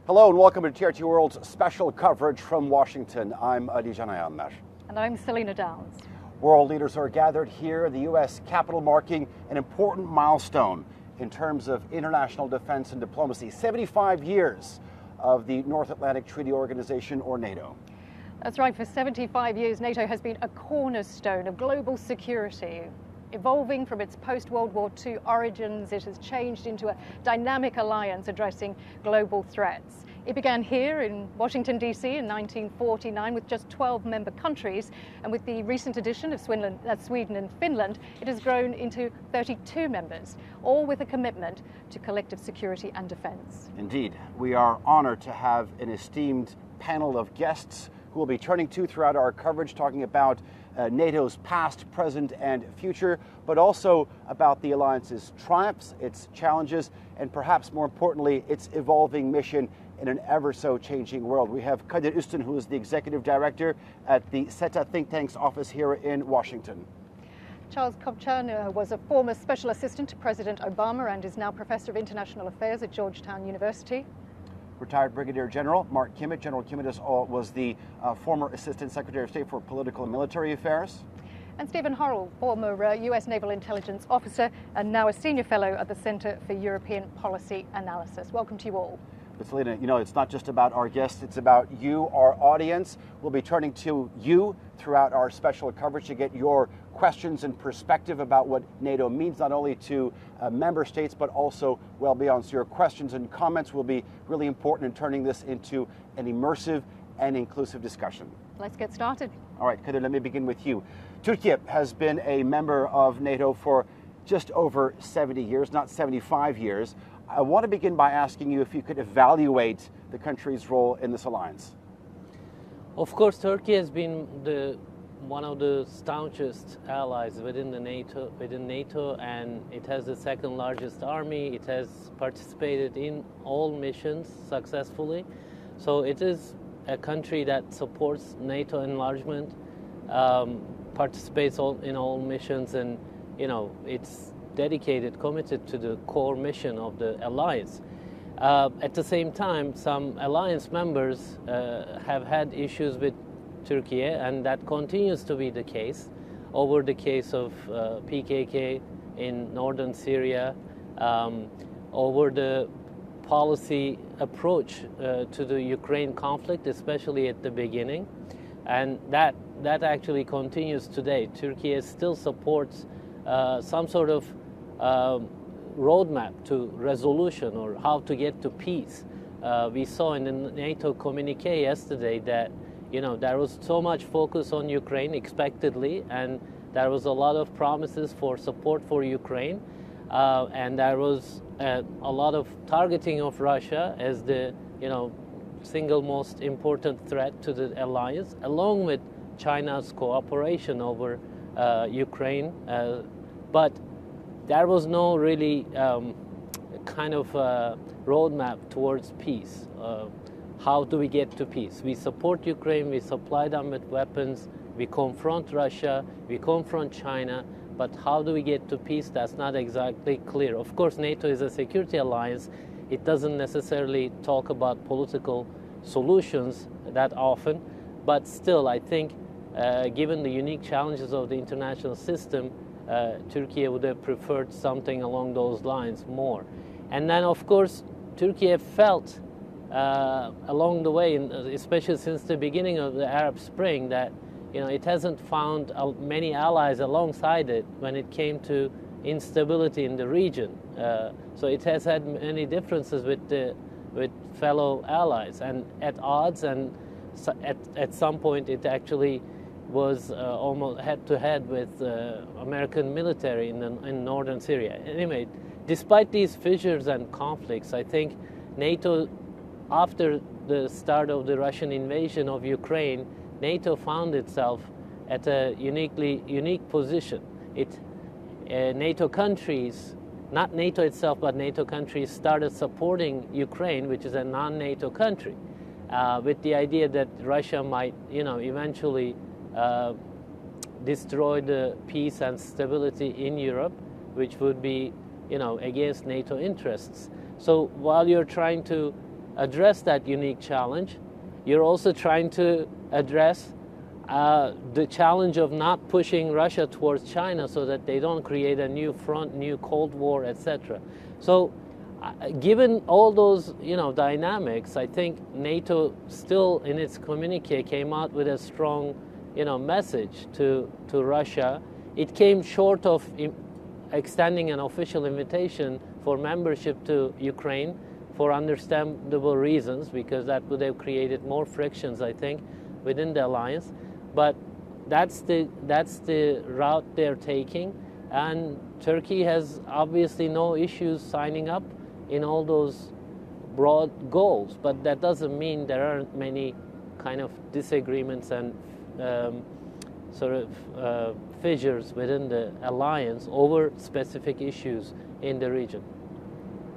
Hello and welcome to TRT World's special coverage from Washington. I'm Ayanlar. And I'm Selina Downs. World leaders are gathered here in the U.S. Capitol, marking an important milestone in terms of international defense and diplomacy. 75 years of the North Atlantic Treaty Organization, or NATO. That's right. For 75 years, NATO has been a cornerstone of global security. Evolving from its post-World War II origins, it has changed into a dynamic alliance addressing global threats. It began here in Washington, D.C. in 1949 with just 12 member countries, and with the recent addition of Sweden and Finland, it has grown into 32 members, all with a commitment to collective security and defense. Indeed, we are honored to have an esteemed panel of guests who we'll be turning to throughout our coverage, talking about NATO's past, present, and future, but also about the alliance's triumphs, its challenges, and perhaps more importantly, its evolving mission in an ever-so-changing world. We have Kadir, who is the executive director at the SETA think tank's office here in Washington. Charles Kupchan was a former special assistant to President Obama and is now professor of international affairs at Georgetown University. Retired Brigadier General Mark Kimmitt. General Kimmitt was the former Assistant Secretary of State for Political and Military Affairs. And Stephen Horrell, former U.S. Naval Intelligence Officer and now a Senior Fellow at the Center for European Policy Analysis. Welcome to you all. But Selina, you know, it's not just about our guests, it's about you, our audience. We'll be turning to you throughout our special coverage to get your questions and perspective about what NATO means, not only to member states, but also well beyond. So your questions and comments will be really important in turning this into an immersive and inclusive discussion. Let's get started. All right, Kadir, let me begin with you. Turkey has been a member of NATO for just over 70 years, not 75 years. I want to begin by asking you if you could evaluate the country's role in this alliance. Of course, Turkey has been one of the staunchest allies within NATO, and it has the second largest army. It has participated in all missions successfully. So it is a country that supports NATO enlargement, participates in all missions, and it's dedicated, committed to the core mission of the alliance. At the same time, some alliance members have had issues with Turkey, and that continues to be the case over the case of PKK in northern Syria, over the policy approach to the Ukraine conflict, especially at the beginning, and that actually continues today. Turkey still supports some sort of roadmap to resolution or how to get to peace. We saw in the NATO communique yesterday that there was so much focus on Ukraine expectedly, and there was a lot of promises for support for Ukraine, and there was a lot of targeting of Russia as the single most important threat to the alliance, along with China's cooperation over Ukraine, but there was no really kind of roadmap towards peace. How do we get to peace? We support Ukraine, we supply them with weapons, we confront Russia, we confront China, but how do we get to peace? That's not exactly clear. Of course, NATO is a security alliance. It doesn't necessarily talk about political solutions that often, but still, I think, given the unique challenges of the international system, Turkey would have preferred something along those lines more. And then, of course, Turkey felt along the way, especially since the beginning of the Arab Spring, that it hasn't found many allies alongside it when it came to instability in the region. So it has had many differences with fellow allies and at odds, and at some point it actually was almost head-to-head with American military in northern Syria. Anyway, despite these fissures and conflicts, I think NATO, after the start of the Russian invasion of Ukraine, NATO found itself at a unique position. NATO countries, not NATO itself, but NATO countries started supporting Ukraine, which is a non-NATO country, with the idea that Russia might, eventually destroy the peace and stability in Europe, which would be, against NATO interests. So while you're trying to address that unique challenge. You're also trying to address the challenge of not pushing Russia towards China so that they don't create a new front, new Cold War, etc. So given all those dynamics, I think NATO still in its communique came out with a strong message to Russia. It came short of extending an official invitation for membership to Ukraine for understandable reasons, because that would have created more frictions, I think, within the alliance. But that's the route they're taking, and Turkey has obviously no issues signing up in all those broad goals. But that doesn't mean there aren't many kind of disagreements and fissures within the alliance over specific issues in the region.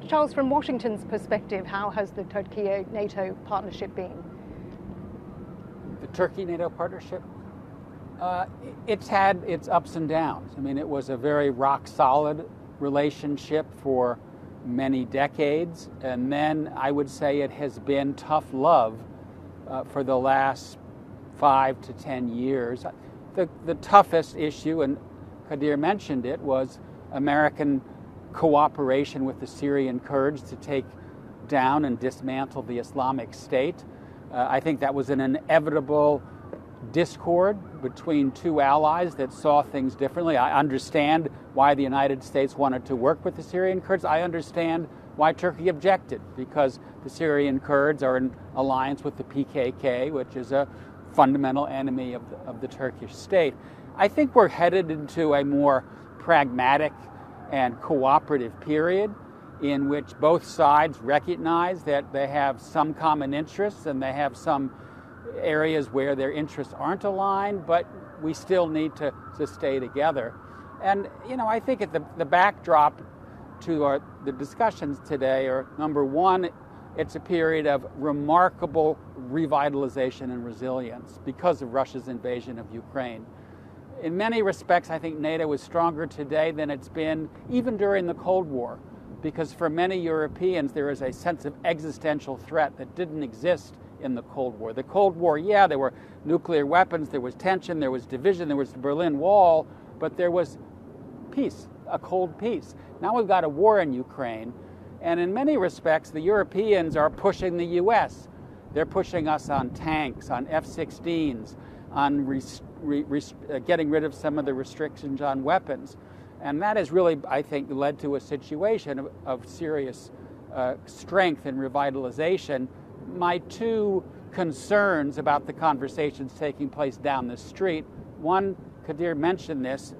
Charles, from Washington's perspective, how has the Turkey-NATO partnership been? The Turkey-NATO partnership? It's had its ups and downs. I mean, it was a very rock-solid relationship for many decades, and then I would say it has been tough love for the last 5 to 10 years. The toughest issue, and Kadir mentioned it, was American cooperation with the Syrian Kurds to take down and dismantle the Islamic State. I think that was an inevitable discord between two allies that saw things differently. I understand why the United States wanted to work with the Syrian Kurds. I understand why Turkey objected, because the Syrian Kurds are in alliance with the PKK, which is a fundamental enemy of the Turkish state. I think we're headed into a more pragmatic and cooperative period in which both sides recognize that they have some common interests and they have some areas where their interests aren't aligned, but we still need to stay together. And, I think at the backdrop to the discussions today are, number one, it's a period of remarkable revitalization and resilience because of Russia's invasion of Ukraine. In many respects, I think NATO is stronger today than it's been even during the Cold War, because for many Europeans, there is a sense of existential threat that didn't exist in the Cold War. The Cold War, yeah, there were nuclear weapons, there was tension, there was division, there was the Berlin Wall, but there was peace, a cold peace. Now we've got a war in Ukraine, and in many respects, the Europeans are pushing the U.S. They're pushing us on tanks, on F-16s, on getting rid of some of the restrictions on weapons. And that has really, I think, led to a situation of serious strength and revitalization. My two concerns about the conversations taking place down the street, one, Kadir mentioned this,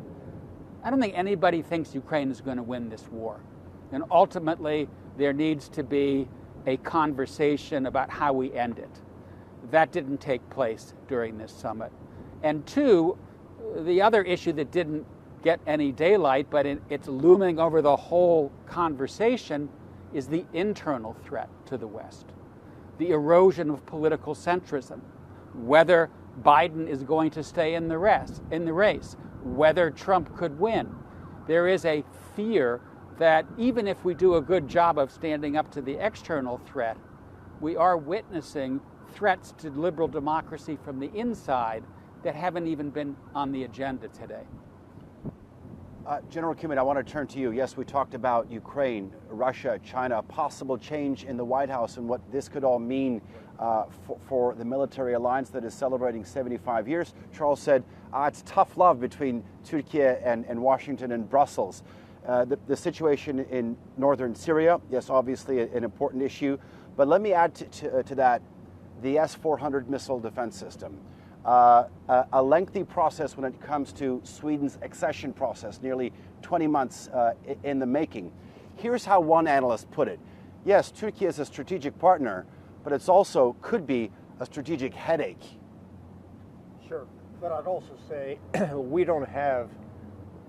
I don't think anybody thinks Ukraine is going to win this war. And ultimately, there needs to be a conversation about how we end it. That didn't take place during this summit. And two, the other issue that didn't get any daylight, but it's looming over the whole conversation, is the internal threat to the West. The erosion of political centrism, whether Biden is going to stay in the race, whether Trump could win. There is a fear that even if we do a good job of standing up to the external threat, we are witnessing threats to liberal democracy from the inside that haven't even been on the agenda today. General Kimmitt, I want to turn to you. Yes, we talked about Ukraine, Russia, China, a possible change in the White House and what this could all mean for the military alliance that is celebrating 75 years. Charles said it's tough love between Turkey and Washington and Brussels. The situation in northern Syria, yes, obviously an important issue. But let me add to that the S-400 missile defense system. A lengthy process when it comes to Sweden's accession process, nearly 20 months in the making. Here's how one analyst put it. Yes, Turkey is a strategic partner, but it's also could be a strategic headache. Sure, but I'd also say we don't have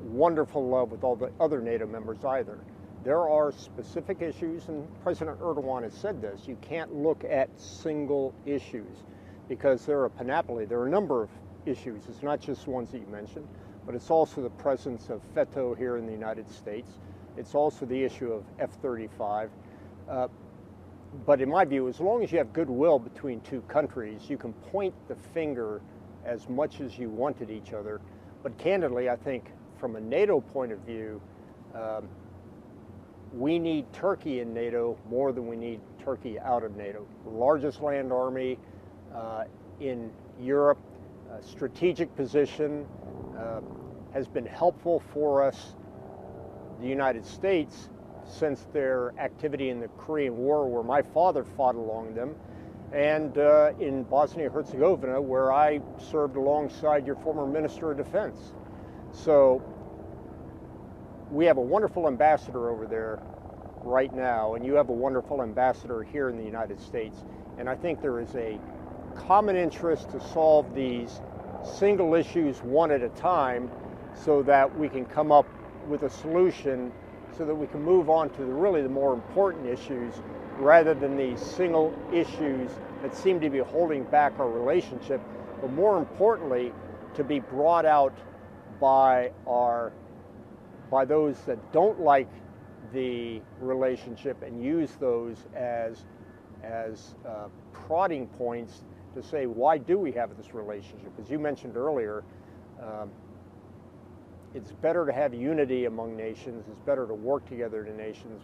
wonderful love with all the other NATO members either. There are specific issues, and President Erdogan has said this, you can't look at single issues because they're a panoply. There are a number of issues. It's not just the ones that you mentioned, but it's also the presence of veto here in the United States. It's also the issue of F-35. But in my view, as long as you have goodwill between two countries, you can point the finger as much as you want at each other. But candidly, I think from a NATO point of view, we need Turkey in NATO more than we need Turkey out of NATO. The largest land army in Europe, strategic position, has been helpful for us, the United States, since their activity in the Korean War, where my father fought along them, and in Bosnia-Herzegovina, where I served alongside your former Minister of Defense. So we have a wonderful ambassador over there right now, and you have a wonderful ambassador here in the United States. And I think there is a common interest to solve these single issues one at a time so that we can come up with a solution so that we can move on to the more important issues rather than these single issues that seem to be holding back our relationship, but more importantly, to be brought out by those that don't like the relationship and use those as prodding points to say, why do we have this relationship? As you mentioned earlier, it's better to have unity among nations. It's better to work together to nations.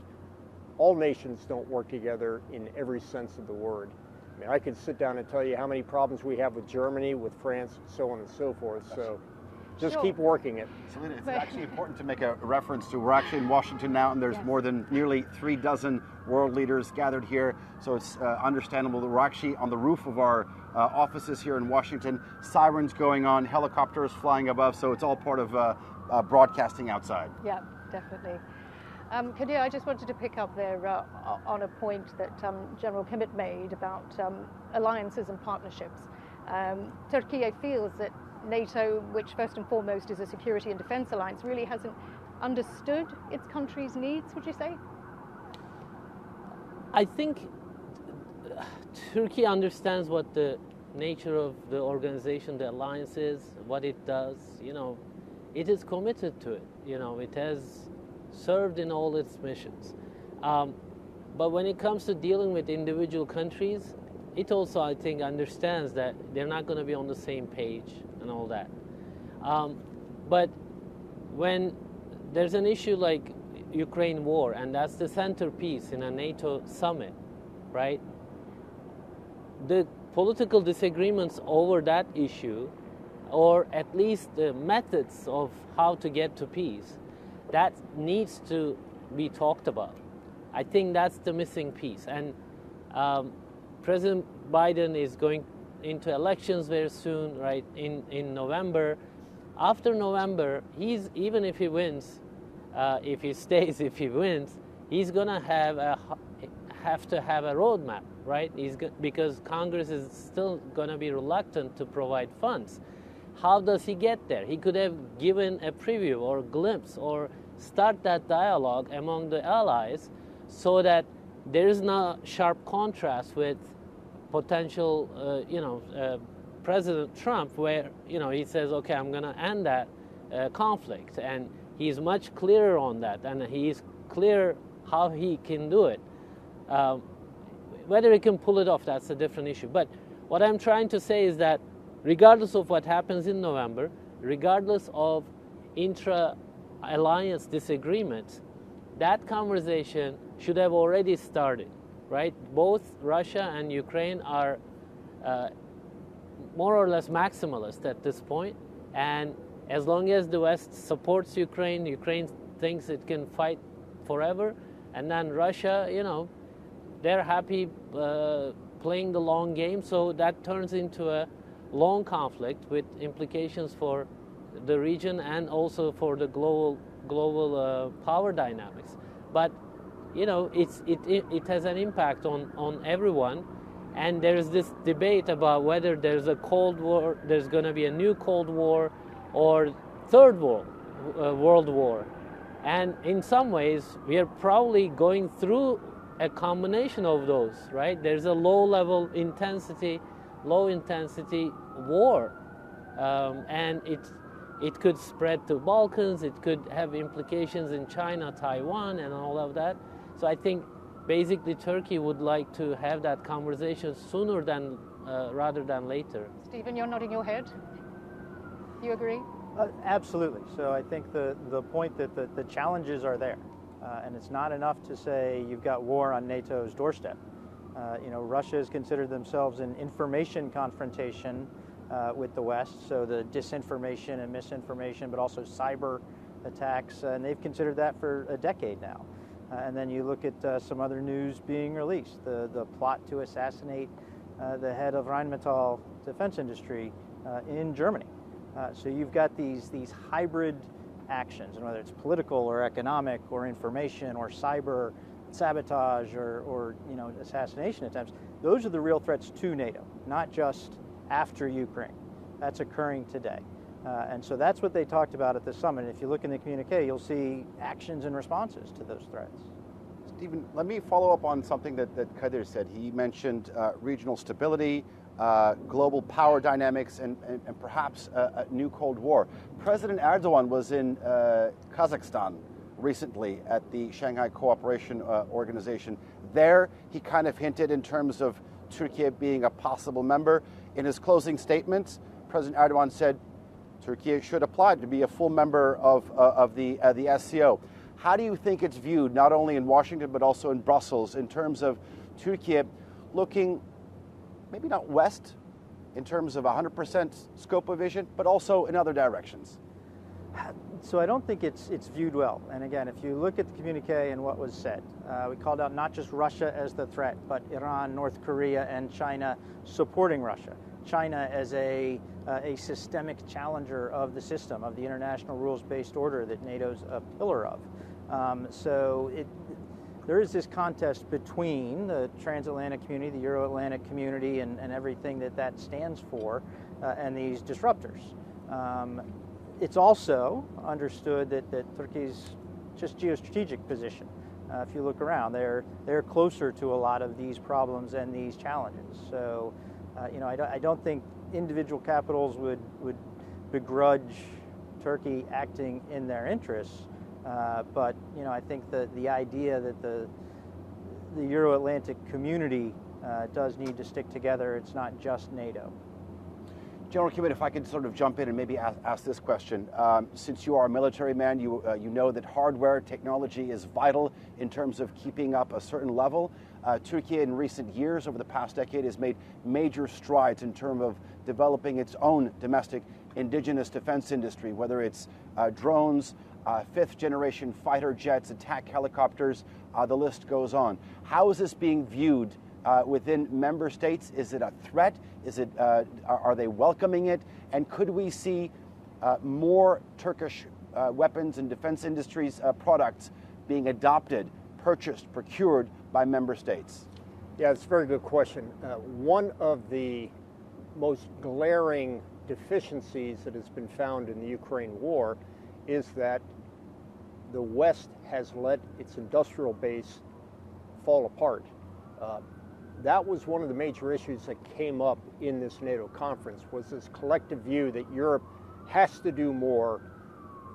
All nations don't work together in every sense of the word. I mean, I could sit down and tell you how many problems we have with Germany, with France, so on and so forth. So just keep working it. Selina, it's actually important to make a reference to, we're actually in Washington now, and there's more than nearly 36 world leaders gathered here. So it's understandable that we're actually on the roof of our offices here in Washington. Sirens going on, helicopters flying above, so it's all part of broadcasting outside. Yeah, definitely. Kadir, I just wanted to pick up there on a point that General Kimmitt made about alliances and partnerships. Turkey feels that NATO, which first and foremost is a security and defense alliance, really hasn't understood its country's needs, would you say? I think Turkey understands what the nature of the organization, the alliance is, what it does. You know, it is committed to it. You know, it has served in all its missions. But when it comes to dealing with individual countries, it also, I think, understands that they're not going to be on the same page and all that. But when there's an issue like Ukraine war, and that's the centerpiece in a NATO summit, right? The political disagreements over that issue, or at least the methods of how to get to peace, that needs to be talked about. I think that's the missing piece. And President Biden is going into elections very soon, right, in November. After November, even if he wins, if he stays, if he wins, he's going to have to have a roadmap, right? Because Congress is still going to be reluctant to provide funds. How does he get there? He could have given a preview or a glimpse or start that dialogue among the allies so that there is no sharp contrast with potential, President Trump, where, he says, okay, I'm going to end that conflict. And he's much clearer on that, and he's clear how he can do it. Whether he can pull it off, that's a different issue. But what I'm trying to say is that regardless of what happens in November, regardless of intra-alliance disagreements, that conversation should have already started, right? Both Russia and Ukraine are more or less maximalist at this point, and as long as the West supports Ukraine, Ukraine thinks it can fight forever, and then Russia, they're happy playing the long game, so that turns into a long conflict with implications for the region and also for the global power dynamics. But it has an impact on everyone, and there's this debate about whether there's a Cold War, there's going to be a new Cold War or third world war. And in some ways, we are probably going through a combination of those, right? There's a low intensity war, and it could spread to Balkans, it could have implications in China, Taiwan, and all of that. So I think basically Turkey would like to have that conversation sooner than rather than later. Stephen, you're nodding your head. You agree? Absolutely. So I think the point that the challenges are there, and it's not enough to say you've got war on NATO's doorstep. Russia has considered themselves an information confrontation with the West, so the disinformation and misinformation, but also cyber attacks, and they've considered that for a decade now. And then you look at some other news being released, the plot to assassinate the head of Rheinmetall defense industry in Germany. So you've got these hybrid actions, and whether it's political or economic or information or cyber sabotage or assassination attempts, those are the real threats to NATO, not just after Ukraine. That's occurring today. And so that's what they talked about at the summit. If you look in the communique, you'll see actions and responses to those threats. Stephen, let me follow up on something that Kadir said. He mentioned regional stability, global power dynamics, and perhaps a new Cold War. President Erdogan was in Kazakhstan recently at the Shanghai Cooperation Organization. There, he kind of hinted in terms of Turkey being a possible member. In his closing statements, President Erdogan said Turkey should apply to be a full member of the SCO. How do you think it's viewed, not only in Washington but also in Brussels, in terms of Turkey looking maybe not west in terms of 100% scope of vision, but also in other directions? So I don't think it's viewed well. And again, if you look at the communique and what was said, we called out not just Russia as the threat, but Iran, North Korea, and China supporting Russia. China as a systemic challenger of the system, of the international rules-based order that NATO's a pillar of. There is this contest between the transatlantic community, the Euro-Atlantic community, and everything that stands for, and these disruptors. It's also understood that Turkey's just geostrategic position. If you look around, they're closer to a lot of these problems and these challenges. So, I don't think individual capitals would begrudge Turkey acting in their interests. But I think the idea that the Euro-Atlantic community does need to stick together. It's not just NATO. General Kimmitt, if I could sort of jump in and maybe ask this question. Since you are a military man, you know that hardware technology is vital in terms of keeping up a certain level. Turkey in recent years, over the past decade, has made major strides in terms of developing its own domestic indigenous defense industry, whether it's drones, fifth-generation fighter jets, attack helicopters, the list goes on. How is this being viewed within member states? Is it a threat? Are they welcoming it? And could we see more Turkish weapons and defense industries products being adopted, purchased, procured by member states? Yeah, it's a very good question. One of the most glaring deficiencies that has been found in the Ukraine war is that the West has let its industrial base fall apart. That was one of the major issues that came up in this NATO conference, was this collective view that Europe has to do more,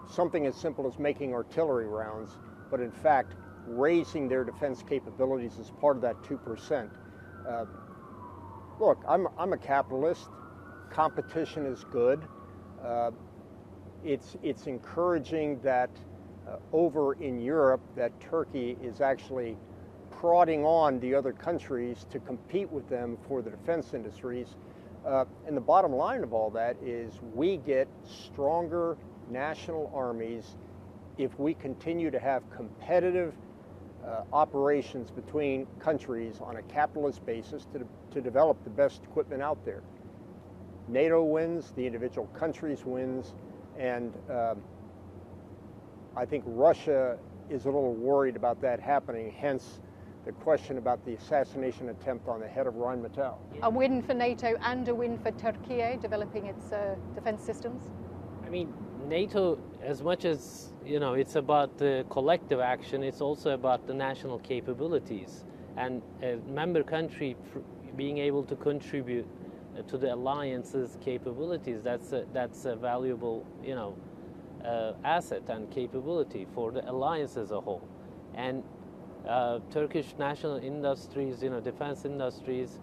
something as simple as making artillery rounds, but in fact raising their defense capabilities as part of that 2%. Look, I'm a capitalist. Competition is good. It's encouraging that over in Europe that Turkey is actually prodding on the other countries to compete with them for the defense industries. And the bottom line of all that is we get stronger national armies if we continue to have competitive operations between countries on a capitalist basis to develop the best equipment out there. NATO wins, the individual countries wins, and I think Russia is a little worried about that happening, hence the question about the assassination attempt on the head of Rheinmetall. A win for NATO and a win for Turkey developing its defense systems? I mean, NATO, as much as, it's about the collective action, it's also about the national capabilities. And a member country being able to contribute to the alliance's capabilities, that's a valuable, asset and capability for the alliance as a whole. And Turkish national industries, defense industries,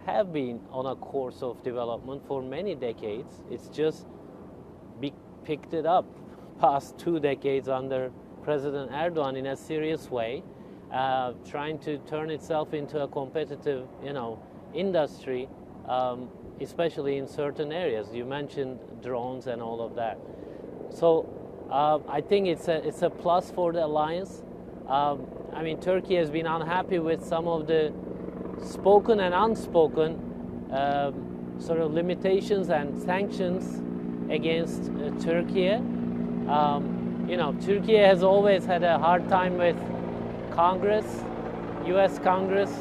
have been on a course of development for many decades. It's just picked it up past 2 decades under President Erdogan in a serious way, trying to turn itself into a competitive, industry, especially in certain areas. You mentioned drones and all of that. So I think it's a plus for the alliance. Turkey has been unhappy with some of the spoken and unspoken sort of limitations and sanctions against Turkey. Turkey has always had a hard time with Congress, U.S. Congress.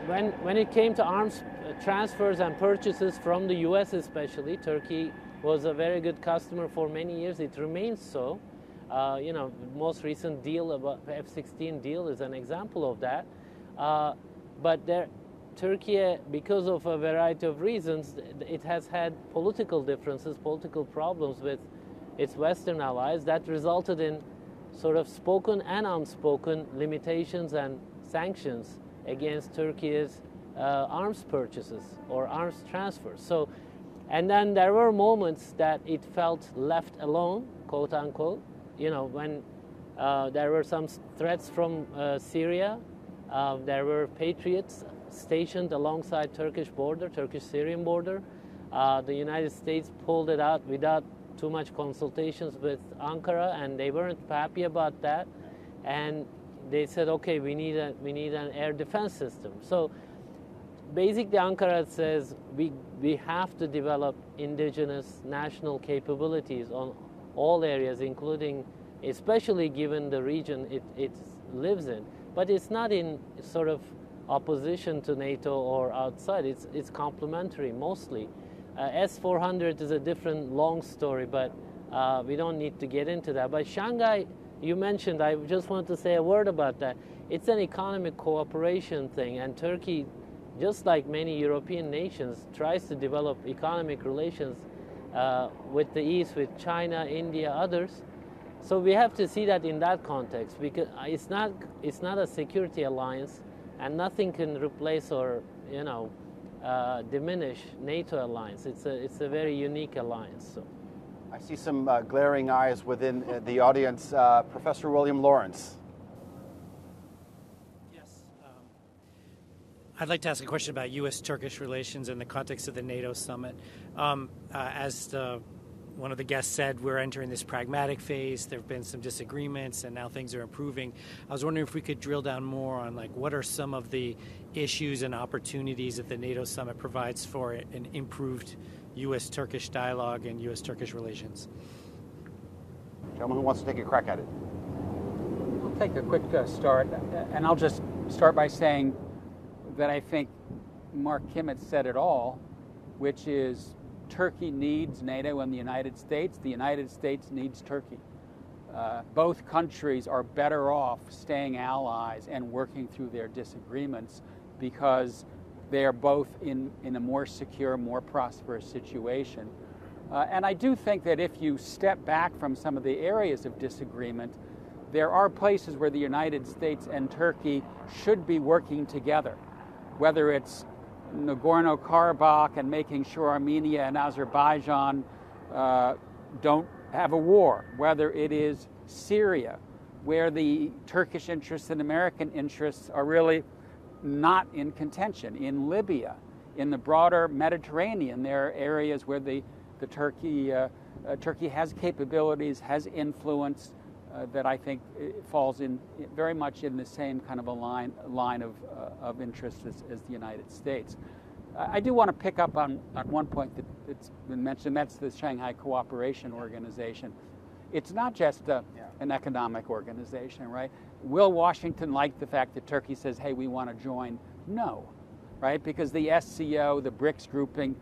When it came to arms transfers and purchases from the U.S. especially, Turkey was a very good customer for many years. It remains so. The most recent deal, about F-16 deal, is an example of that. But Turkey, because of a variety of reasons, it has had political differences, political problems with its Western allies that resulted in sort of spoken and unspoken limitations and sanctions against Turkey's arms purchases or arms transfers. So, and then there were moments that it felt left alone, quote unquote, when there were some threats from Syria. There were patriots stationed alongside Turkish-Syrian border. The United States pulled it out without too much consultations with Ankara, and they weren't happy about that. And they said, okay, we need an air defense system. So basically Ankara says we have to develop indigenous national capabilities on all areas, including, especially given the region it lives in. But it's not in sort of opposition to NATO or outside. It's complementary mostly. S-400 is a different long story, but we don't need to get into that. But Shanghai, you mentioned, I just want to say a word about that. It's an economic cooperation thing, and Turkey, just like many European nations, tries to develop economic relations with the East, with China, India, others. So we have to see that in that context, because it's not a security alliance, and nothing can replace or diminish NATO alliance. It's a very unique alliance. So. I see some glaring eyes within the audience. Professor William Lawrence. Yes. I'd like to ask a question about U.S.-Turkish relations in the context of the NATO summit. As one of the guests said, we're entering this pragmatic phase. There have been some disagreements, and now things are improving. I was wondering if we could drill down more on what are some of the issues and opportunities that the NATO summit provides for an improved U.S.-Turkish dialogue and U.S.-Turkish relations. Gentleman who wants to take a crack at it. I'll take a quick start, and I'll just start by saying that I think Mark Kimmitt said it all, which is Turkey needs NATO and the United States needs Turkey. Both countries are better off staying allies and working through their disagreements because they are both in a more secure, more prosperous situation. And I do think that if you step back from some of the areas of disagreement, there are places where the United States and Turkey should be working together, whether it's Nagorno-Karabakh and making sure Armenia and Azerbaijan don't have a war, whether it is Syria, where the Turkish interests and American interests are really not in contention, in Libya, in the broader Mediterranean. There are areas where the Turkey has capabilities, has influence that I think falls in very much in the same kind of a line of interest as the United States. I do want to pick up on one point that's been mentioned. That's the Shanghai Cooperation Organization. It's not just an economic organization, right? Will Washington like the fact that Turkey says, hey, we want to join? No, right? Because the SCO, the BRICS grouping,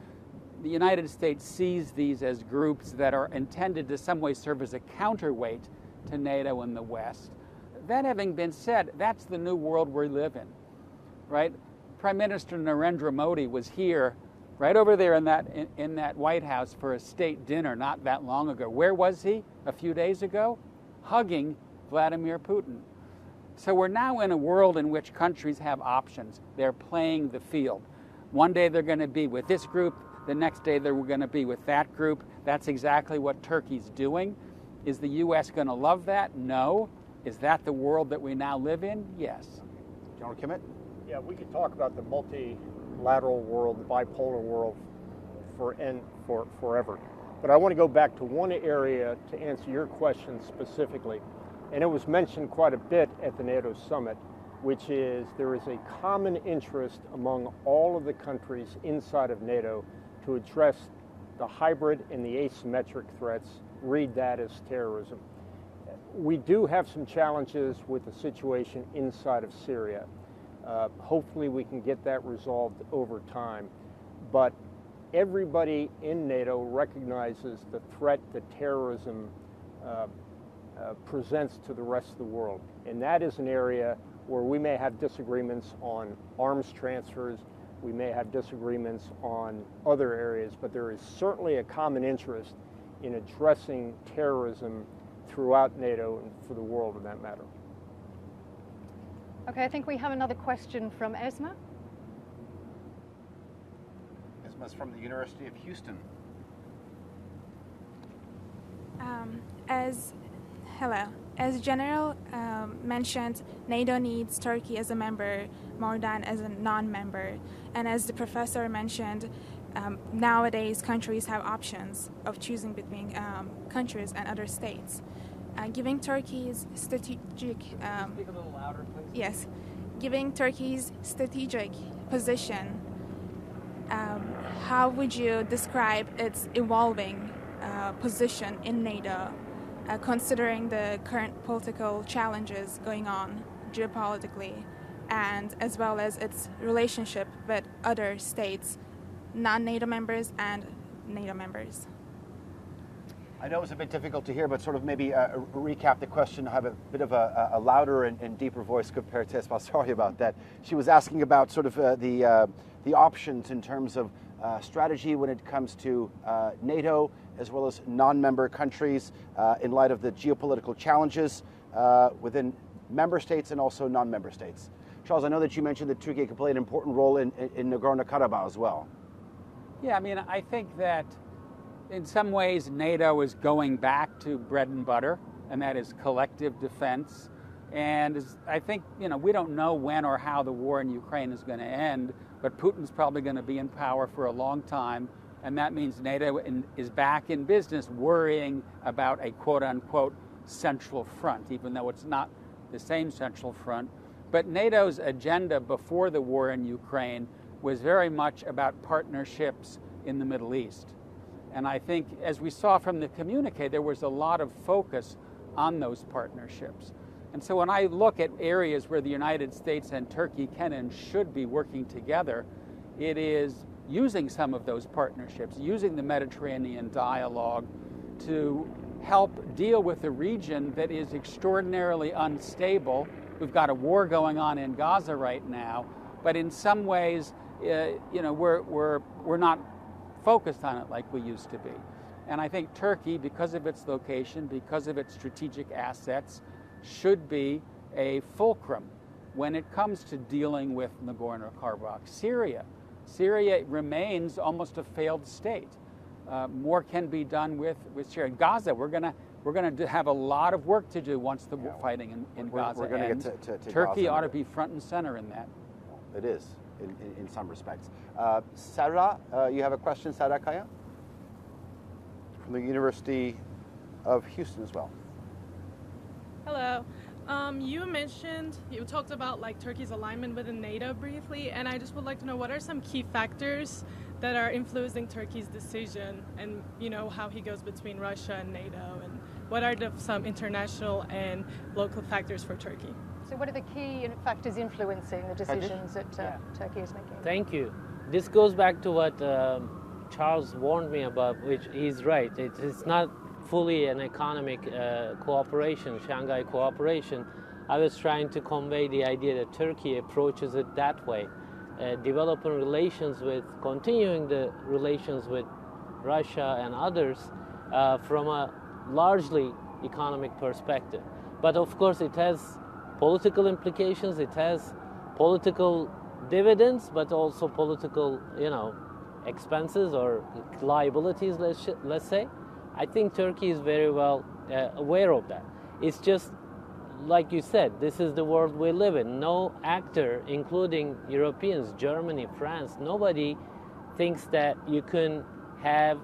the United States sees these as groups that are intended to some way serve as a counterweight to NATO and the West. That having been said, that's the new world we live in, right? Prime Minister Narendra Modi was here, right over there in that White House for a state dinner not that long ago. Where was he a few days ago? Hugging Vladimir Putin. So we're now in a world in which countries have options. They're playing the field. One day they're going to be with this group, the next day they're going to be with that group. That's exactly what Turkey's doing. Is the U.S. going to love that? No. Is that the world that we now live in? Yes. General Kimmitt? Yeah, we could talk about the multilateral world, the bipolar world forever. But I want to go back to one area to answer your question specifically. And it was mentioned quite a bit at the NATO summit, which is there is a common interest among all of the countries inside of NATO to address the hybrid and the asymmetric threats. Read that as terrorism. We do have some challenges with the situation inside of Syria. Hopefully we can get that resolved over time. But everybody in NATO recognizes the threat that terrorism presents to the rest of the world. And that is an area where we may have disagreements on arms transfers, we may have disagreements on other areas, but there is certainly a common interest in addressing terrorism throughout NATO and for the world, in that matter. Okay, I think we have another question from Esma. Esma's from the University of Houston. As General mentioned, NATO needs Turkey as a member more than as a non-member. And as the professor mentioned, nowadays countries have options of choosing between countries and other states. Giving Turkey's strategic... Speak a little louder, please. Yes. Giving Turkey's strategic position, how would you describe its evolving position in NATO, considering the current political challenges going on geopolitically, and as well as its relationship with other states, non-NATO members and NATO members? I know it was a bit difficult to hear, but sort of maybe recap the question, have a bit of a louder and deeper voice compared to Esma. Sorry about that. She was asking about sort of the options in terms of strategy when it comes to NATO as well as non-member countries in light of the geopolitical challenges within member states and also non-member states. Charles, I know that you mentioned that Turkey could play an important role in Nagorno-Karabakh as well. Yeah, I mean, I think that in some ways NATO is going back to bread and butter, and that is collective defense. And I think, we don't know when or how the war in Ukraine is going to end, but Putin's probably going to be in power for a long time. And that means NATO is back in business worrying about a quote-unquote central front, even though it's not the same central front. But NATO's agenda before the war in Ukraine was very much about partnerships in the Middle East. And I think, as we saw from the communique, there was a lot of focus on those partnerships. And so when I look at areas where the United States and Turkey can and should be working together, it is using some of those partnerships, using the Mediterranean dialogue to help deal with a region that is extraordinarily unstable. We've got a war going on in Gaza right now, but in some ways, we're not focused on it like we used to be. And I think Turkey, because of its location, because of its strategic assets, should be a fulcrum when it comes to dealing with Nagorno-Karabakh. Syria remains almost a failed state. More can be done with Syria. Gaza, we're going to have a lot of work to do once the fighting in Gaza we're going ends. To get to Turkey Gaza. ought to be front and center in that. It is, in some respects. Sarah, you have a question, Sarah Kaya? From the University of Houston as well. Hello. You talked about Turkey's alignment within NATO briefly, and I just would like to know what are some key factors that are influencing Turkey's decision, and how he goes between Russia and NATO, and what are some international and local factors for Turkey? So what are the key factors influencing the decisions that Turkey is making? Thank you. This goes back to what Charles warned me about, which he's right. It's not fully an economic cooperation, Shanghai cooperation. I was trying to convey the idea that Turkey approaches it that way, continuing the relations with Russia and others from a largely economic perspective. But of course it has political implications, it has political dividends, but also political, expenses or liabilities, let's say. I think Turkey is very well aware of that. It's just, like you said, this is the world we live in. No actor, including Europeans, Germany, France, nobody thinks that you can have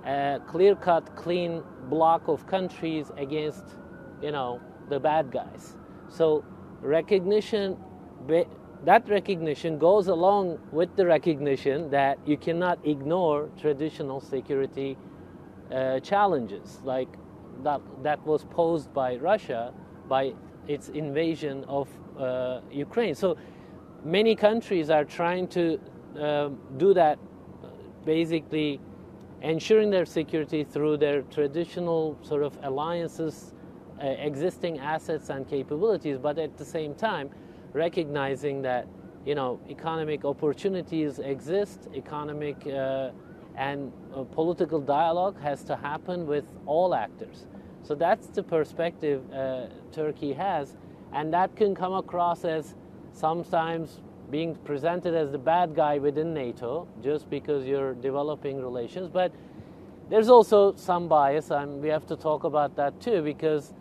a clear-cut, clean block of countries against, the bad guys. So that recognition goes along with the recognition that you cannot ignore traditional security challenges, like that was posed by Russia by its invasion of Ukraine. So many countries are trying to do that, basically ensuring their security through their traditional sort of alliances, existing assets and capabilities, but at the same time recognizing that economic opportunities exist, economic and political dialogue has to happen with all actors. So that's the perspective Turkey has, and that can come across as sometimes being presented as the bad guy within NATO just because you're developing relations. But there's also some bias, and we have to talk about that too, because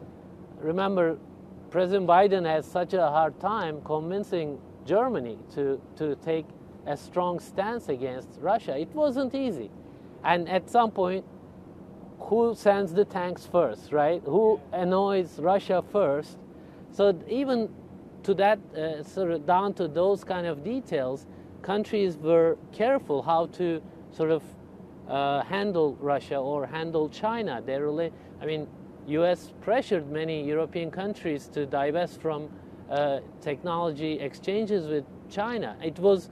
remember, President Biden has such a hard time convincing Germany to take a strong stance against Russia. It wasn't easy. And at some point, who sends the tanks first, right? Who annoys Russia first? So even to that, sort of down to those kind of details, countries were careful how to sort of handle Russia or handle China. U.S. pressured many European countries to divest from technology exchanges with China. It was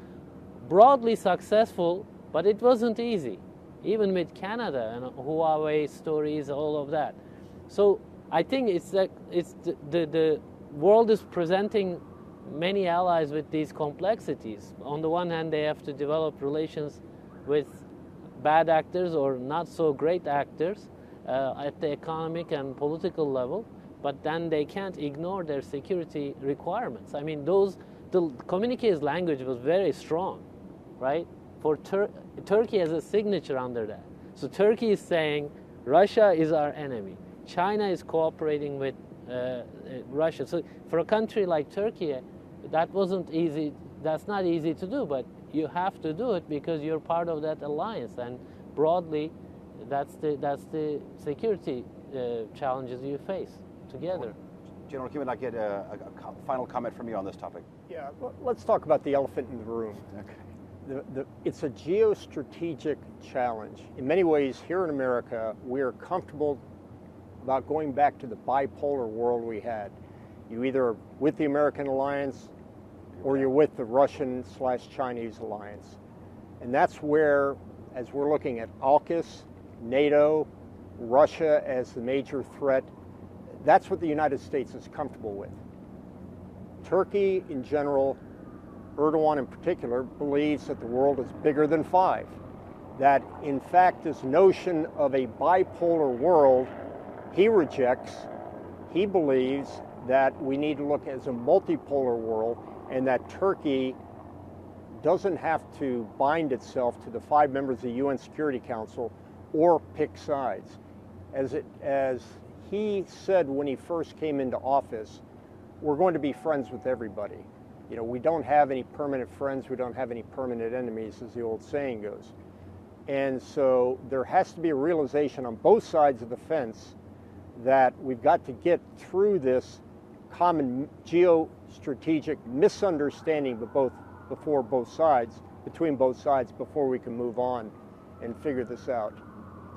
broadly successful, but it wasn't easy, even with Canada and Huawei stories, all of that. So I think it's the world is presenting many allies with these complexities. On the one hand, they have to develop relations with bad actors or not so great actors at the economic and political level, but then they can't ignore their security requirements. I mean, the communiqué's language was very strong, right? For Turkey has a signature under that. So Turkey is saying Russia is our enemy. China is cooperating with Russia. So for a country like Turkey, that wasn't easy. That's not easy to do, but you have to do it because you're part of that alliance. And broadly, that's the security challenges you face together. General Kimmitt, I get a final comment from you on this topic. Yeah, let's talk about the elephant in the room. Okay. It's a geostrategic challenge. In many ways, here in America, we're comfortable about going back to the bipolar world we had. You either are with the American alliance or you're with the Russian/Chinese alliance. And that's where, as we're looking at AUKUS, NATO, Russia as the major threat, that's what the United States is comfortable with. Turkey in general, Erdogan in particular, believes that the world is bigger than five. That in fact this notion of a bipolar world he rejects. He believes that we need to look as a multipolar world and that Turkey doesn't have to bind itself to the 5 members of the UN Security Council or pick sides. As he said when he first came into office, we're going to be friends with everybody. You know, we don't have any permanent friends, we don't have any permanent enemies, as the old saying goes. And so there has to be a realization on both sides of the fence that we've got to get through this common geostrategic misunderstanding between both sides before we can move on and figure this out.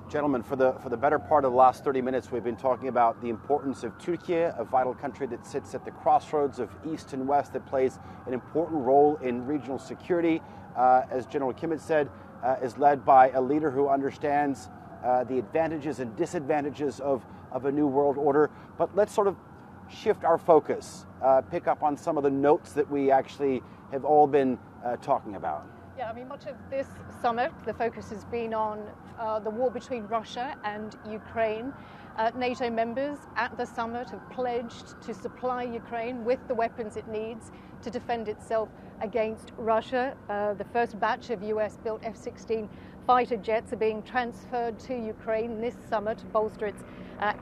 Gentlemen, for the better part of the last 30 minutes, we've been talking about the importance of Turkey, a vital country that sits at the crossroads of East and West, that plays an important role in regional security. As General Kimmitt said, is led by a leader who understands the advantages and disadvantages of a new world order. But let's sort of shift our focus, pick up on some of the notes that we actually have all been talking about. Yeah, I mean, much of this summit, the focus has been on the war between Russia and Ukraine. NATO members at the summit have pledged to supply Ukraine with the weapons it needs to defend itself against Russia. The first batch of US-built F-16 fighter jets are being transferred to Ukraine this summer to bolster its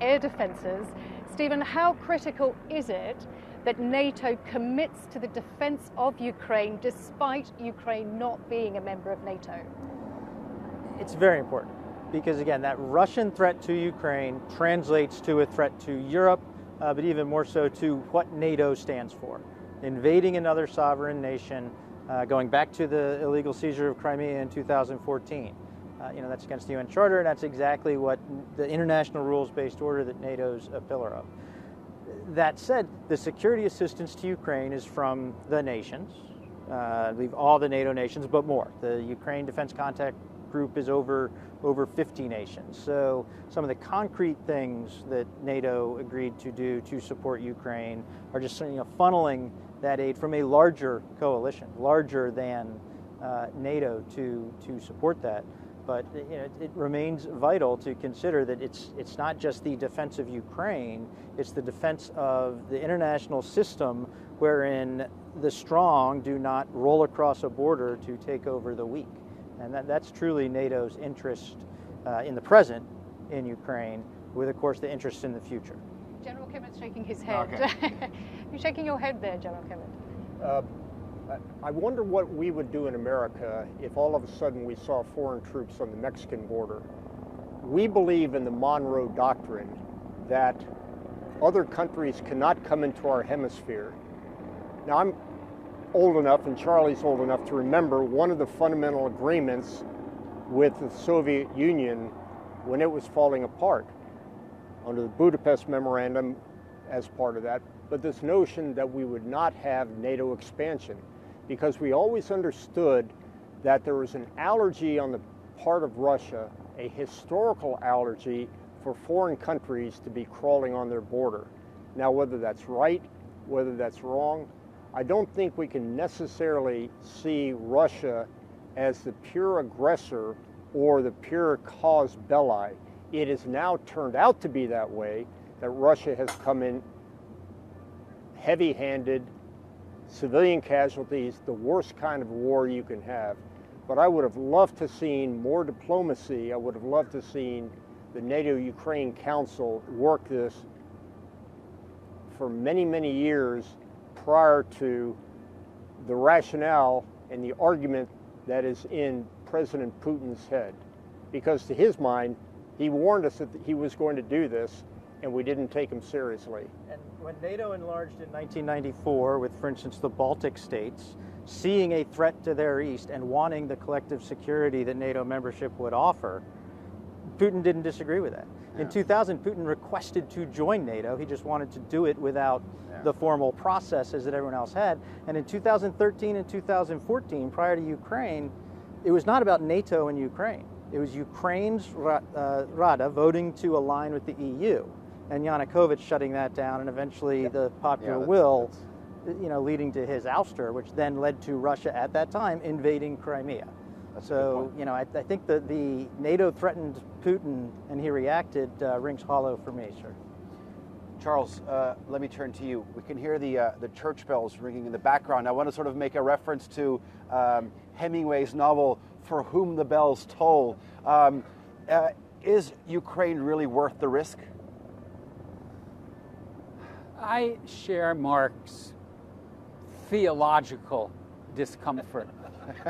air defenses. Stephen, how critical is it that NATO commits to the defense of Ukraine despite Ukraine not being a member of NATO? It's very important because, again, that Russian threat to Ukraine translates to a threat to Europe, but even more so to what NATO stands for. Invading another sovereign nation, going back to the illegal seizure of Crimea in 2014. That's against the UN Charter, and that's exactly what the international rules-based order that NATO's a pillar of. That said, the security assistance to Ukraine is from the nations, all the NATO nations, but more. The Ukraine Defense Contact Group is over 50 nations. So some of the concrete things that NATO agreed to do to support Ukraine are just funneling that aid from a larger coalition, larger than NATO, to support that. But it remains vital to consider that it's not just the defense of Ukraine, it's the defense of the international system wherein the strong do not roll across a border to take over the weak. And that's truly NATO's interest in the present in Ukraine, with, of course, the interest in the future. General Kimmitt's shaking his head. Okay. You're shaking your head there, General Kimmitt. I wonder what we would do in America if all of a sudden we saw foreign troops on the Mexican border. We believe in the Monroe Doctrine that other countries cannot come into our hemisphere. Now, I'm old enough, and Charlie's old enough, to remember one of the fundamental agreements with the Soviet Union when it was falling apart, under the Budapest Memorandum as part of that, but this notion that we would not have NATO expansion, because we always understood that there was an allergy on the part of Russia, a historical allergy for foreign countries to be crawling on their border. Now, whether that's right, whether that's wrong, I don't think we can necessarily see Russia as the pure aggressor or the pure cause belli. It has now turned out to be that way, that Russia has come in heavy-handed, civilian casualties, the worst kind of war you can have. But I would have loved to seen more diplomacy. I would have loved to seen the NATO-Ukraine Council work this for many, many years prior to the rationale and the argument that is in President Putin's head. Because to his mind, he warned us that he was going to do this, and we didn't take him seriously. And when NATO enlarged in 1994 with, for instance, the Baltic states, seeing a threat to their east and wanting the collective security that NATO membership would offer, Putin didn't disagree with that. In 2000, Putin requested to join NATO. He just wanted to do it without the formal processes that everyone else had. And in 2013 and 2014, prior to Ukraine, it was not about NATO and Ukraine. It was Ukraine's Rada voting to align with the EU, and Yanukovych shutting that down, and eventually the popular will, leading to his ouster, which then led to Russia at that time invading Crimea. So, I think that the NATO threatened Putin and he reacted rings hollow for me, sir. Charles, let me turn to you. We can hear the church bells ringing in the background. I want to sort of make a reference to Hemingway's novel, For Whom the Bells Toll. Is Ukraine really worth the risk? I share Mark's theological discomfort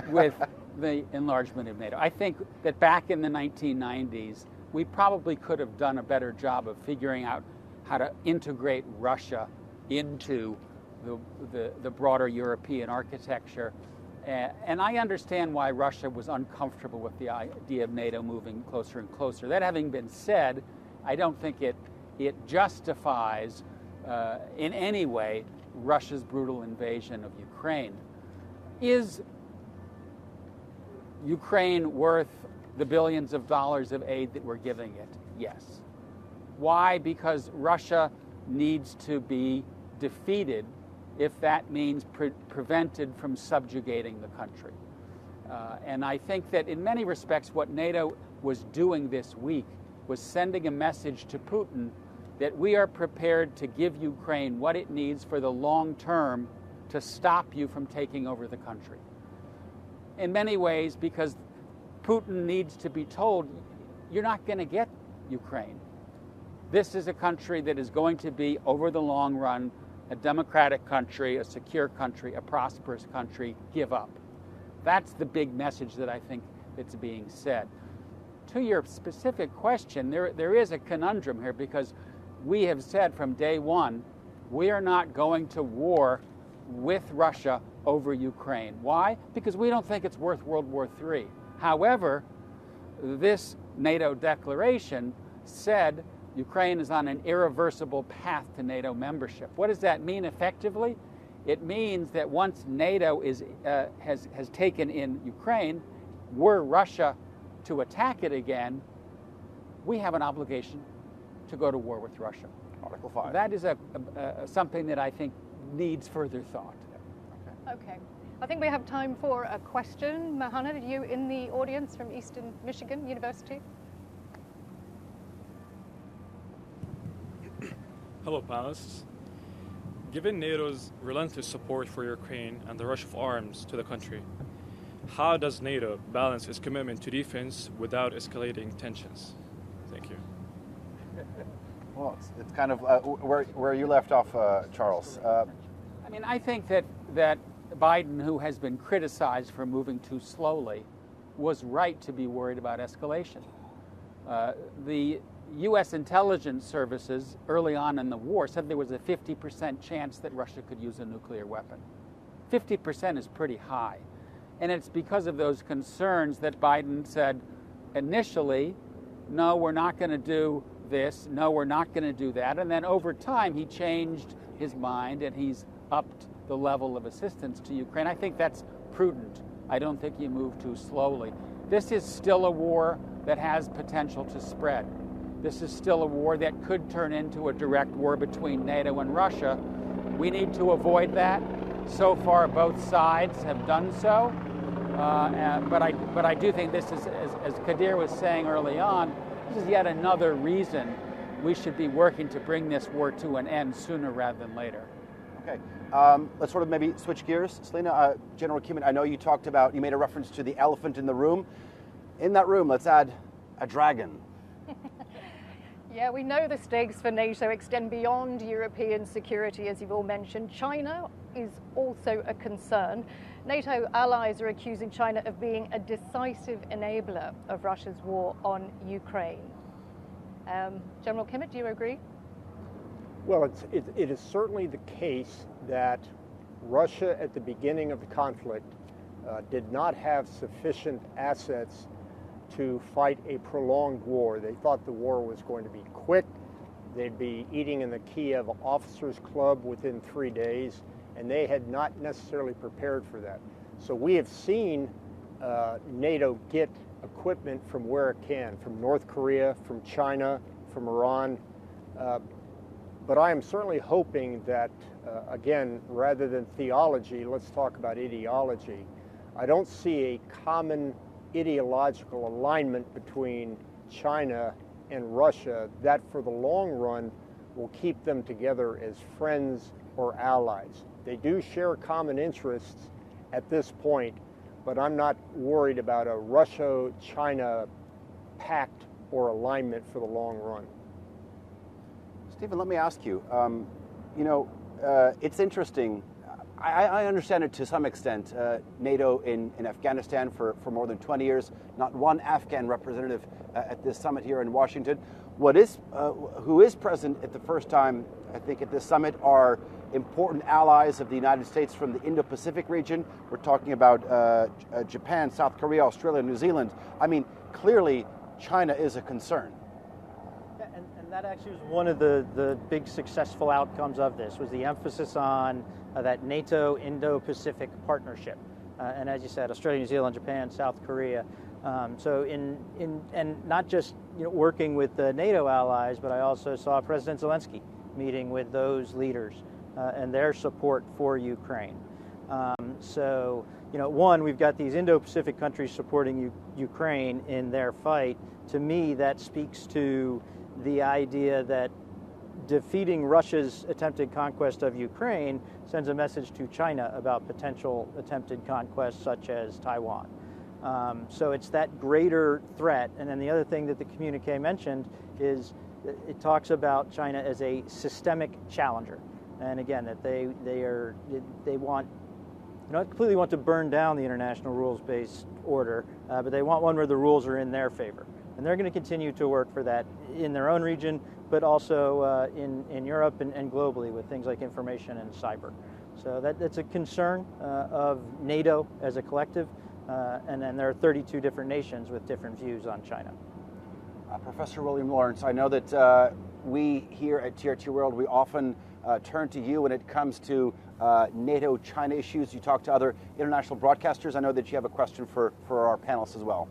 with the enlargement of NATO. I think that back in the 1990s, we probably could have done a better job of figuring out how to integrate Russia into the broader European architecture. And I understand why Russia was uncomfortable with the idea of NATO moving closer and closer. That having been said, I don't think it justifies in any way Russia's brutal invasion of Ukraine. Is Ukraine worth the billions of dollars of aid that we're giving it? Yes. Why? Because Russia needs to be defeated if that means prevented from subjugating the country. And I think that in many respects what NATO was doing this week was sending a message to Putin that we are prepared to give Ukraine what it needs for the long term to stop you from taking over the country. In many ways, because Putin needs to be told, you're not going to get Ukraine. This is a country that is going to be, over the long run, a democratic country, a secure country, a prosperous country. Give up. That's the big message that I think that's being said. To your specific question, there is a conundrum here, because we have said from day one, we are not going to war with Russia over Ukraine. Why? Because we don't think it's worth World War III. However, this NATO declaration said Ukraine is on an irreversible path to NATO membership. What does that mean effectively? It means that once NATO has taken in Ukraine, were Russia to attack it again, we have an obligation to go to war with Russia. Article 5. That is something that I think needs further thought. Okay. I think we have time for a question. Mahana, are you in the audience from Eastern Michigan University? Hello, panelists. Given NATO's relentless support for Ukraine and the rush of arms to the country, how does NATO balance its commitment to defense without escalating tensions? Thank you. Well, it's kind of where you left off, Charles. I mean, I think that Biden, who has been criticized for moving too slowly, was right to be worried about escalation. The U.S. intelligence services early on in the war said there was a 50% chance that Russia could use a nuclear weapon. 50% is pretty high. And it's because of those concerns that Biden said initially, no, we're not going to do this, no, we're not going to do that. And then over time, he changed his mind and he's upped the level of assistance to Ukraine. I think that's prudent. I don't think you move too slowly. This is still a war that has potential to spread. This is still a war that could turn into a direct war between NATO and Russia. We need to avoid that. So far, both sides have done so. But I do think this is, as Kadir was saying early on, this is yet another reason we should be working to bring this war to an end sooner rather than later. Okay. Let's sort of maybe switch gears. Selina, General Kimmitt, I know you made a reference to the elephant in the room. In that room, let's add a dragon. Yeah, we know the stakes for NATO extend beyond European security, as you've all mentioned. China is also a concern. NATO allies are accusing China of being a decisive enabler of Russia's war on Ukraine. General Kimmitt, do you agree? Well, it is certainly the case that Russia at the beginning of the conflict did not have sufficient assets to fight a prolonged war. They thought the war was going to be quick. They'd be eating in the Kiev Officers Club within 3 days, and they had not necessarily prepared for that. So we have seen NATO get equipment from where it can, from North Korea, from China, from Iran. But I am certainly hoping that, again, rather than theology, let's talk about ideology. I don't see a common ideological alignment between China and Russia that for the long run will keep them together as friends or allies. They do share common interests at this point, but I'm not worried about a Russia-China pact or alignment for the long run. Stephen, let me ask you, it's interesting. I understand it to some extent. NATO in Afghanistan for more than 20 years, not one Afghan representative at this summit here in Washington. Who is present at the first time, I think, at this summit are important allies of the United States from the Indo-Pacific region. We're talking about Japan, South Korea, Australia, New Zealand. I mean, clearly China is a concern. And that actually was one of the big successful outcomes of this, was the emphasis on that NATO Indo-Pacific partnership. And as you said, Australia, New Zealand, Japan, South Korea. So and not just working with the NATO allies, but I also saw President Zelensky meeting with those leaders and their support for Ukraine. So one, we've got these Indo-Pacific countries supporting Ukraine in their fight. To me, that speaks to the idea that defeating Russia's attempted conquest of Ukraine sends a message to China about potential attempted conquests such as Taiwan. So it's that greater threat. And then the other thing that the communique mentioned is it talks about China as a systemic challenger. And again, that they want, not completely want to burn down the international rules-based order, but they want one where the rules are in their favor. And they're going to continue to work for that in their own region, but also in Europe and globally with things like information and cyber. So that's a concern of NATO as a collective, and then there are 32 different nations with different views on China. Professor William Lawrence, I know that we here at TRT World, we often turn to you when it comes to NATO-China issues. You talk to other international broadcasters. I know that you have a question for our panelists as well.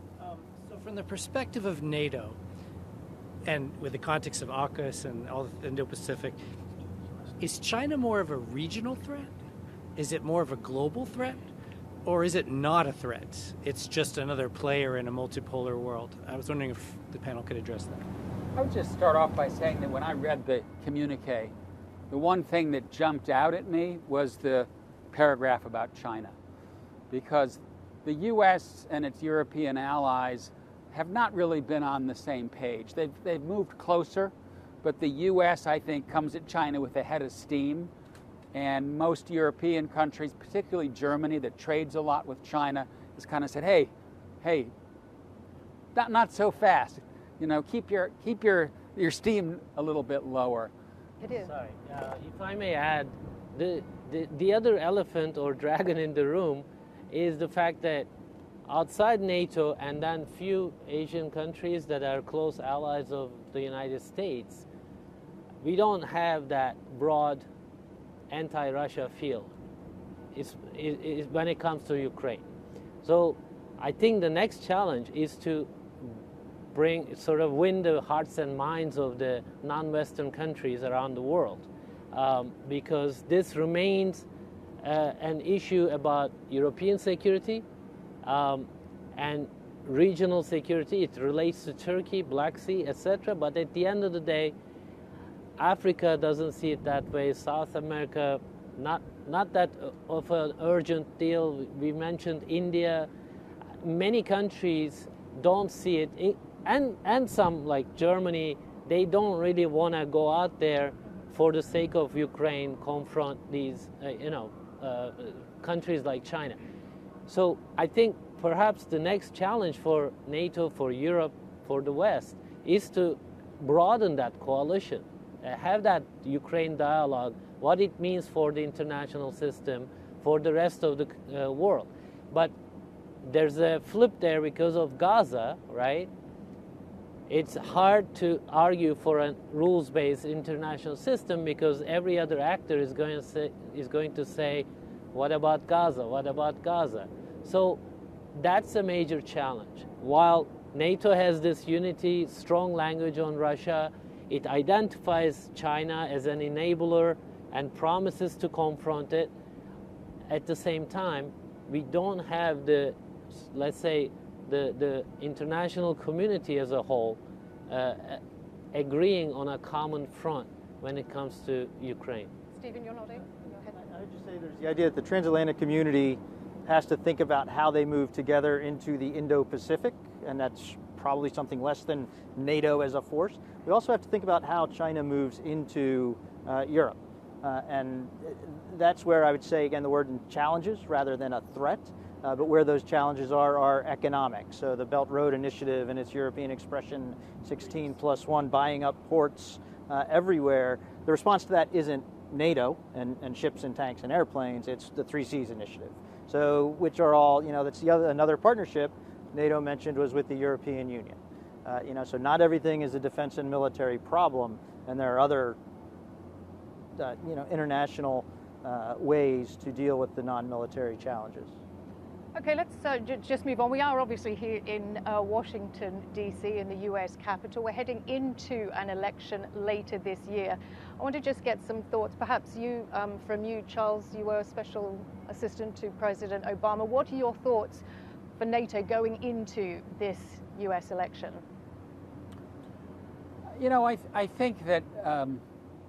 So from the perspective of NATO, and with the context of AUKUS and all the Indo-Pacific, is China more of a regional threat? Is it more of a global threat? Or is it not a threat? It's just another player in a multipolar world. I was wondering if the panel could address that. I would just start off by saying that when I read the communique, the one thing that jumped out at me was the paragraph about China. Because the U.S. and its European allies have not really been on the same page. They've moved closer, but the U.S., I think, comes at China with a head of steam. And most European countries, particularly Germany, that trades a lot with China, has kind of said, hey, not so fast. Keep your steam a little bit lower. It is. Sorry, if I may add, the other elephant or dragon in the room is the fact that outside NATO and then few Asian countries that are close allies of the United States, we don't have that broad anti-Russia field when it comes to Ukraine. So I think the next challenge is to win the hearts and minds of the non-Western countries around the world, because this remains an issue about European security and regional security. It relates to Turkey, Black Sea, etc. But at the end of the day, Africa doesn't see it that way. South America, not that of an urgent deal. We mentioned India. Many countries don't see it, and some like Germany, they don't really want to go out there for the sake of Ukraine, confront these countries like China. So I think perhaps the next challenge for NATO, for Europe, for the West is to broaden that coalition. Have that Ukraine dialogue, what it means for the international system, for the rest of the world. But there's a flip there because of Gaza, right? It's hard to argue for a rules-based international system because every other actor is going to say, what about Gaza? What about Gaza? So that's a major challenge. While NATO has this unity, strong language on Russia, it identifies China as an enabler and promises to confront it. At the same time, we don't have the international community as a whole agreeing on a common front when it comes to Ukraine. Stephen, you're nodding. I would just say there's the idea that the transatlantic community has to think about how they move together into the Indo-Pacific, and that's probably something less than NATO as a force. We also have to think about how China moves into Europe. And that's where I would say, again, the word challenges rather than a threat. But where those challenges are economic. So the Belt Road Initiative and its European expression 16+1, buying up ports everywhere. The response to that isn't NATO and ships and tanks and airplanes. It's the 3 Seas Initiative. So which are all, that's another partnership NATO mentioned was with the European Union. So not everything is a defense and military problem, and there are other, international ways to deal with the non-military challenges. Okay, let's just move on. We are obviously here in Washington, D.C., in the U.S. Capitol. We're heading into an election later this year. I want to just get some thoughts, perhaps from you, Charles. You were a special assistant to President Obama. What are your thoughts for NATO going into this U.S. election? You know, I think that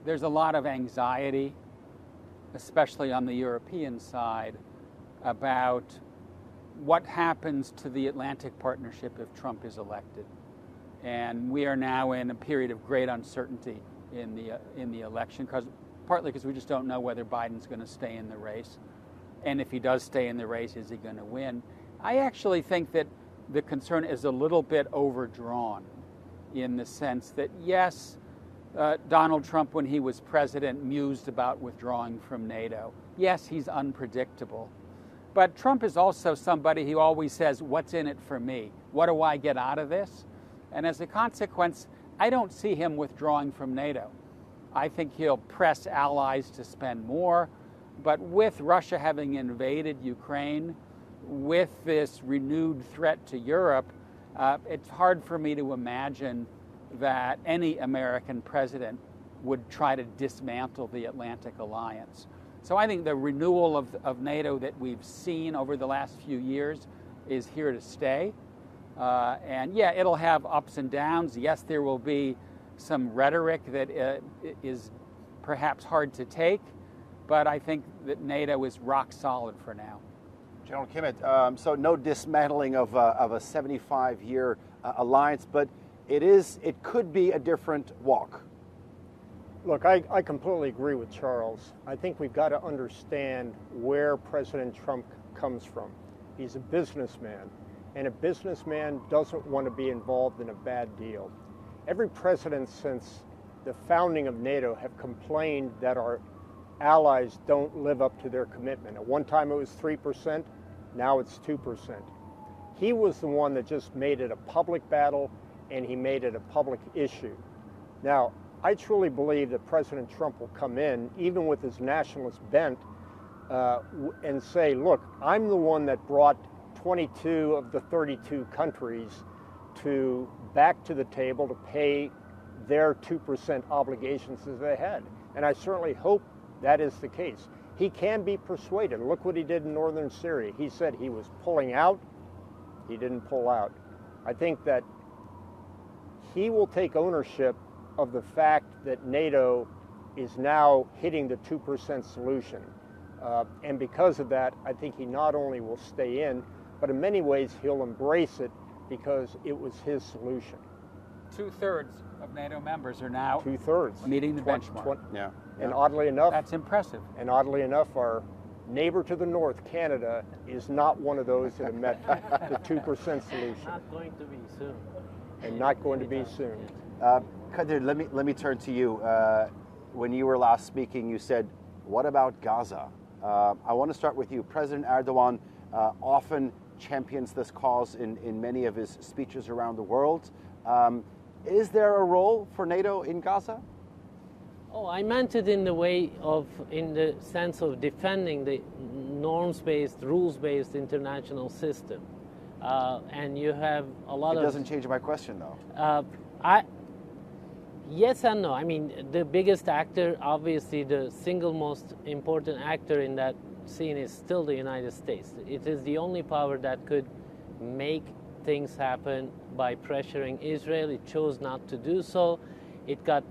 there's a lot of anxiety, especially on the European side, about what happens to the Atlantic Partnership if Trump is elected. And we are now in a period of great uncertainty in the election, partly because we just don't know whether Biden's going to stay in the race. And if he does stay in the race, is he going to win? I actually think that the concern is a little bit overdrawn in the sense that, yes, Donald Trump, when he was president, mused about withdrawing from NATO. Yes, he's unpredictable. But Trump is also somebody who always says, what's in it for me? What do I get out of this? And as a consequence, I don't see him withdrawing from NATO. I think he'll press allies to spend more. But with Russia having invaded Ukraine, with this renewed threat to Europe, it's hard for me to imagine that any American president would try to dismantle the Atlantic Alliance. So I think the renewal of NATO that we've seen over the last few years is here to stay. And yeah, it'll have ups and downs. Yes, there will be some rhetoric that is perhaps hard to take, but I think that NATO is rock solid for now. General Kimmitt, so no dismantling of a 75-year alliance, but it could be a different walk. Look, I completely agree with Charles. I think we've got to understand where President Trump comes from. He's a businessman, and a businessman doesn't want to be involved in a bad deal. Every president since the founding of NATO have complained that our allies don't live up to their commitment. At one time it was 3%, now it's 2%. He was the one that just made it a public battle, and he made it a public issue. Now, I truly believe that President Trump will come in, even with his nationalist bent, and say, look, I'm the one that brought 22 of the 32 countries back to the table to pay their 2% obligations as they had. And I certainly hope that is the case. He can be persuaded. Look what he did in northern Syria. He said he was pulling out. He didn't pull out. I think that he will take ownership of the fact that NATO is now hitting the 2% solution. And because of that, I think he not only will stay in, but in many ways he'll embrace it because it was his solution. 2/3 of NATO members are now 2/3 meeting the benchmark. Yeah. And oddly enough, that's impressive. And oddly enough, our neighbor to the north, Canada, is not one of those that have met the 2% solution. Not going to be soon. And not going to be soon. Kadir, let me turn to you. When you were last speaking, you said, what about Gaza? I want to start with you. President Erdogan often champions this cause in many of his speeches around the world. Is there a role for NATO in Gaza? Oh, I meant it in the sense of defending the norms-based, rules-based international system. And you have a lot of... It doesn't change my question, though. Yes and no. I mean, the biggest actor, obviously the single most important actor in that scene is still the United States. It is the only power that could make things happen by pressuring Israel. It chose not to do so. It got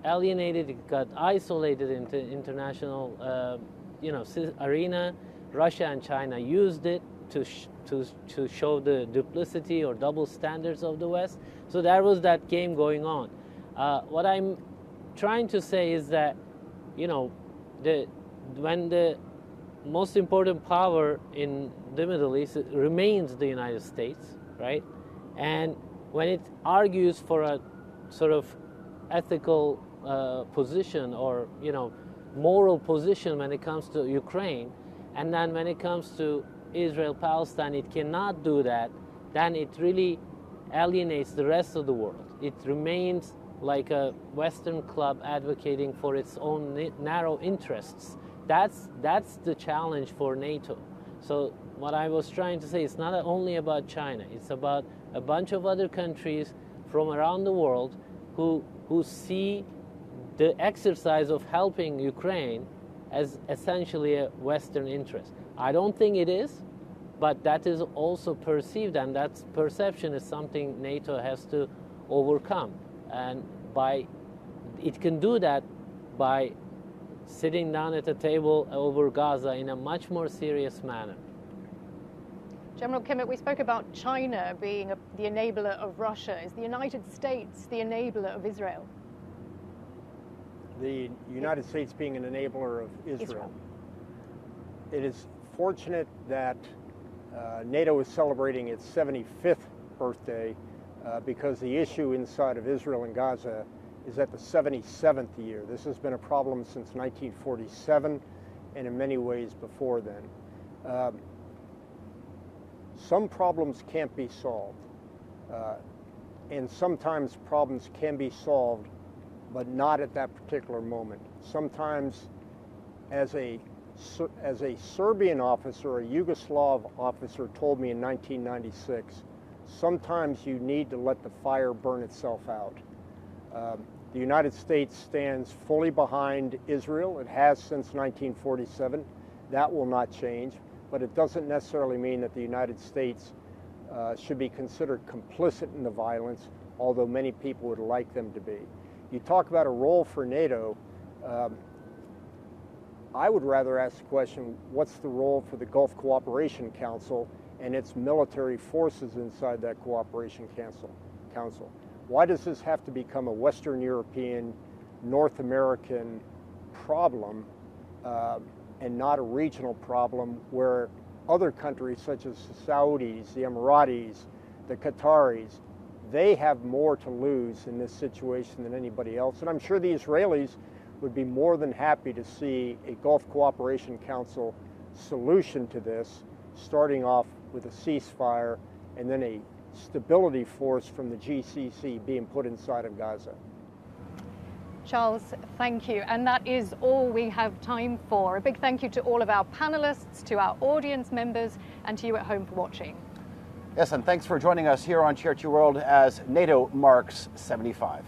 alienated, it got isolated into international arena. Russia and China used it to show the duplicity or double standards of the West. So there was that game going on. What I'm trying to say is that, when the most important power in the Middle East remains the United States, right? And when it argues for a sort of ethical position or, moral position when it comes to Ukraine, and then when it comes to Israel-Palestine, it cannot do that, then it really alienates the rest of the world. It remains like a Western club advocating for its own narrow interests. That's the challenge for NATO. So what I was trying to say, it's not only about China, it's about a bunch of other countries from around the world who see the exercise of helping Ukraine as essentially a Western interest. I don't think it is, but that is also perceived, and that perception is something NATO has to overcome. And it can do that by sitting down at a table over Gaza in a much more serious manner. General Kimmitt, we spoke about China being the enabler of Russia. Is the United States the enabler of Israel? The United States being an enabler of Israel. It is fortunate that NATO is celebrating its 75th birthday because the issue inside of Israel and Gaza is at the 77th year. This has been a problem since 1947 and in many ways before then. Some problems can't be solved, and sometimes problems can be solved, but not at that particular moment. Sometimes, as a Serbian officer, a Yugoslav officer told me in 1996, sometimes you need to let the fire burn itself out. The United States stands fully behind Israel. It has since 1947. That will not change, but it doesn't necessarily mean that the United States should be considered complicit in the violence, although many people would like them to be. You talk about a role for NATO. I would rather ask the question, what's the role for the Gulf Cooperation Council and its military forces inside that Cooperation Council? Why does this have to become a Western European, North American problem and not a regional problem where other countries such as the Saudis, the Emiratis, the Qataris, they have more to lose in this situation than anybody else. And I'm sure the Israelis would be more than happy to see a Gulf Cooperation Council solution to this, starting off with a ceasefire and then a stability force from the GCC being put inside of Gaza. Charles, thank you. And that is all we have time for. A big thank you to all of our panelists, to our audience members, and to you at home for watching. Yes, and thanks for joining us here on TRT World as NATO marks 75.